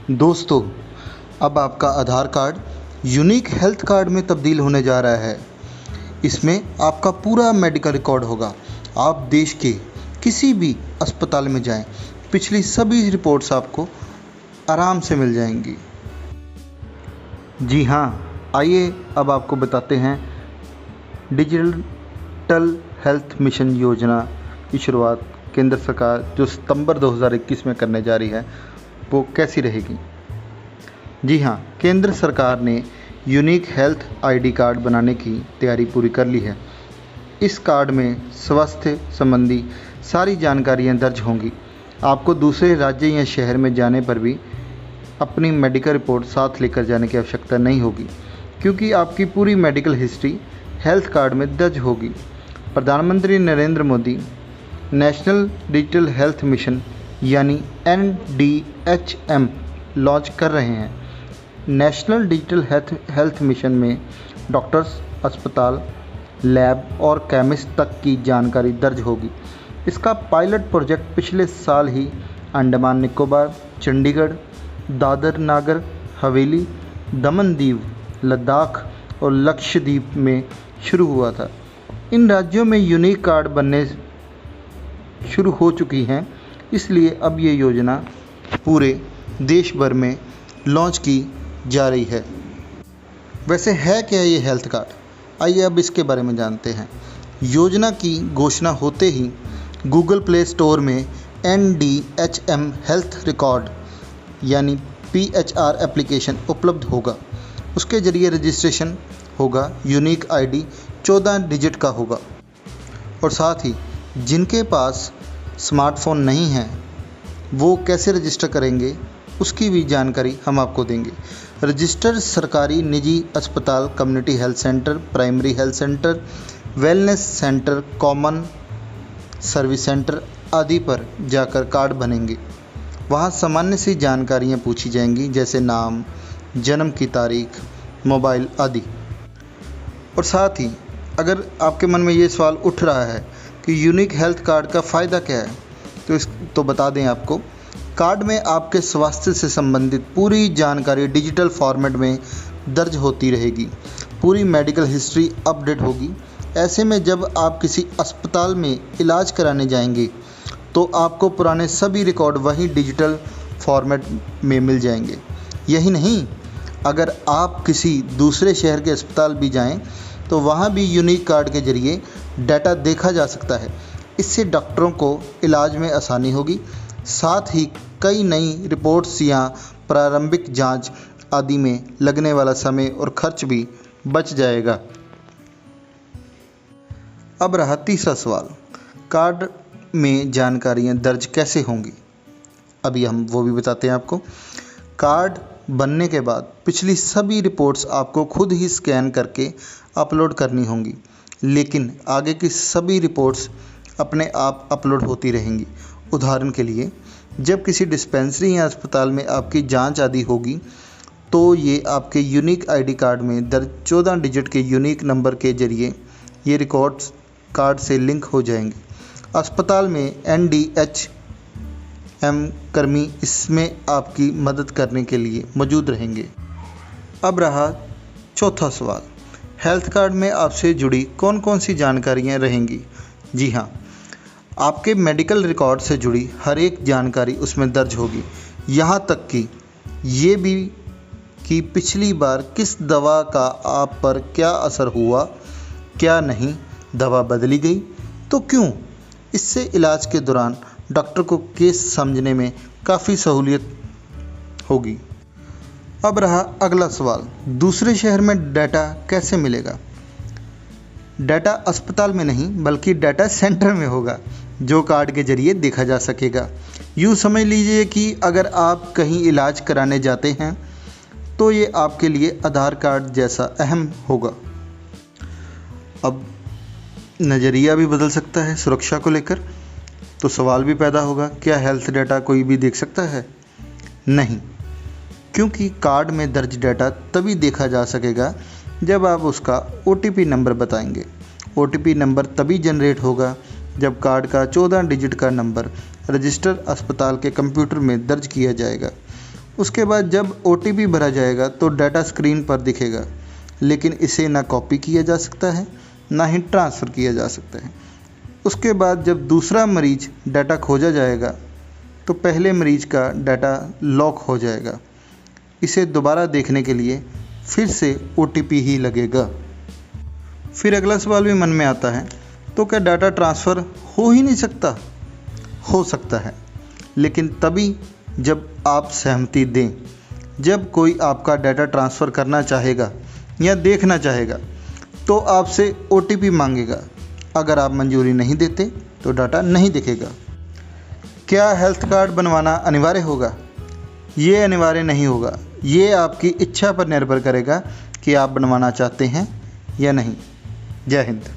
दोस्तों, अब आपका आधार कार्ड यूनिक हेल्थ कार्ड में तब्दील होने जा रहा है। इसमें आपका पूरा मेडिकल रिकॉर्ड होगा। आप देश के किसी भी अस्पताल में जाएं, पिछली सभी रिपोर्ट्स आपको आराम से मिल जाएंगी। जी हाँ, आइए अब आपको बताते हैं डिजिटल हेल्थ मिशन योजना की शुरुआत केंद्र सरकार जो सितंबर 2021 में करने जा रही है वो कैसी रहेगी। जी हाँ, केंद्र सरकार ने यूनिक हेल्थ आईडी कार्ड बनाने की तैयारी पूरी कर ली है। इस कार्ड में स्वास्थ्य संबंधी सारी जानकारियाँ दर्ज होंगी। आपको दूसरे राज्य या शहर में जाने पर भी अपनी मेडिकल रिपोर्ट साथ लेकर जाने की आवश्यकता नहीं होगी, क्योंकि आपकी पूरी मेडिकल हिस्ट्री हेल्थ कार्ड में दर्ज होगी। प्रधानमंत्री Narendra Modi national digital health mission यानी NDHM लॉन्च कर रहे हैं। नेशनल डिजिटल हेल्थ मिशन में डॉक्टर्स, अस्पताल, लैब और केमिस्ट तक की जानकारी दर्ज होगी। इसका पायलट प्रोजेक्ट पिछले साल ही अंडमान निकोबार, चंडीगढ़, दादर नगर हवेली, दमन दीव, लद्दाख और लक्षद्वीप में शुरू हुआ था। इन राज्यों में यूनिक कार्ड बनने शुरू हो चुकी हैं, इसलिए अब ये योजना पूरे देश भर में लॉन्च की जा रही है। वैसे है क्या ये हेल्थ कार्ड? आइए अब इसके बारे में जानते हैं। योजना की घोषणा होते ही गूगल प्ले स्टोर में NDHM हेल्थ रिकॉर्ड यानी PHR एप्लीकेशन उपलब्ध होगा। उसके ज़रिए रजिस्ट्रेशन होगा। यूनिक आईडी 14 डिजिट का होगा और साथ ही जिनके पास स्मार्टफ़ोन नहीं है वो कैसे रजिस्टर करेंगे उसकी भी जानकारी हम आपको देंगे। रजिस्टर सरकारी, निजी अस्पताल, community health centre, primary health centre, wellness centre, common service centre आदि पर जाकर कार्ड बनेंगे। वहाँ सामान्य सी जानकारियाँ पूछी जाएंगी, जैसे नाम, जन्म की तारीख, मोबाइल आदि। और साथ ही अगर आपके मन में ये सवाल उठ रहा है कि यूनिक हेल्थ कार्ड का फ़ायदा क्या है, तो बता दें आपको। कार्ड में आपके स्वास्थ्य से संबंधित पूरी जानकारी डिजिटल फॉर्मेट में दर्ज होती रहेगी। पूरी मेडिकल हिस्ट्री अपडेट होगी। ऐसे में जब आप किसी अस्पताल में इलाज कराने जाएंगे तो आपको पुराने सभी रिकॉर्ड वही डिजिटल फॉर्मेट में मिल जाएंगे। यही नहीं, अगर आप किसी दूसरे शहर के अस्पताल भी जाएं तो वहाँ भी यूनिक कार्ड के ज़रिए डाटा देखा जा सकता है। इससे डॉक्टरों को इलाज में आसानी होगी। साथ ही कई नई रिपोर्ट्स या प्रारंभिक जांच आदि में लगने वाला समय और खर्च भी बच जाएगा। अब रहा तीसरा सवाल, कार्ड में जानकारियाँ दर्ज कैसे होंगी। अभी हम वो भी बताते हैं आपको। कार्ड बनने के बाद पिछली सभी रिपोर्ट्स आपको खुद ही स्कैन करके अपलोड करनी होंगी, लेकिन आगे की सभी रिपोर्ट्स अपने आप अपलोड होती रहेंगी। उदाहरण के लिए, जब किसी डिस्पेंसरी या अस्पताल में आपकी जांच आदि होगी तो ये आपके यूनिक आईडी कार्ड में दर्ज 14 डिजिट के यूनिक नंबर के ज़रिए ये रिकॉर्ड्स कार्ड से लिंक हो जाएंगे। अस्पताल में NDHM कर्मी इसमें आपकी मदद करने के लिए मौजूद रहेंगे। अब रहा चौथा सवाल, हेल्थ कार्ड में आपसे जुड़ी कौन कौन सी जानकारियाँ रहेंगी। जी हाँ, आपके मेडिकल रिकॉर्ड से जुड़ी हर एक जानकारी उसमें दर्ज होगी। यहाँ तक कि ये भी कि पिछली बार किस दवा का आप पर क्या असर हुआ, क्या नहीं, दवा बदली गई तो क्यों। इससे इलाज के दौरान डॉक्टर को केस समझने में काफ़ी सहूलियत होगी। अब रहा अगला सवाल, दूसरे शहर में डाटा कैसे मिलेगा। डाटा अस्पताल में नहीं बल्कि डाटा सेंटर में होगा, जो कार्ड के ज़रिए देखा जा सकेगा। यूँ समझ लीजिए कि अगर आप कहीं इलाज कराने जाते हैं तो ये आपके लिए आधार कार्ड जैसा अहम होगा। अब नज़रिया भी बदल सकता है सुरक्षा को लेकर, तो सवाल भी पैदा होगा, क्या हेल्थ डाटा कोई भी देख सकता है? नहीं, क्योंकि कार्ड में दर्ज डाटा तभी देखा जा सकेगा जब आप उसका OTP नंबर बताएंगे। OTP नंबर तभी जनरेट होगा जब कार्ड का 14 डिजिट का नंबर रजिस्टर अस्पताल के कंप्यूटर में दर्ज किया जाएगा। उसके बाद जब OTP भरा जाएगा तो डाटा स्क्रीन पर दिखेगा, लेकिन इसे ना कॉपी किया जा सकता है ना ही ट्रांसफ़र किया जा सकता है। उसके बाद जब दूसरा मरीज डाटा खोजा जाएगा तो पहले मरीज का डाटा लॉक हो जाएगा। इसे दोबारा देखने के लिए फिर से OTP ही लगेगा। फिर अगला सवाल भी मन में आता है, तो क्या डाटा ट्रांसफ़र हो ही नहीं सकता? हो सकता है, लेकिन तभी जब आप सहमति दें। जब कोई आपका डाटा ट्रांसफ़र करना चाहेगा या देखना चाहेगा तो आपसे OTP मांगेगा। अगर आप मंजूरी नहीं देते तो डाटा नहीं दिखेगा। क्या हेल्थ कार्ड बनवाना अनिवार्य होगा? ये अनिवार्य नहीं होगा। ये आपकी इच्छा पर निर्भर करेगा कि आप बनवाना चाहते हैं या नहीं। जय हिंद।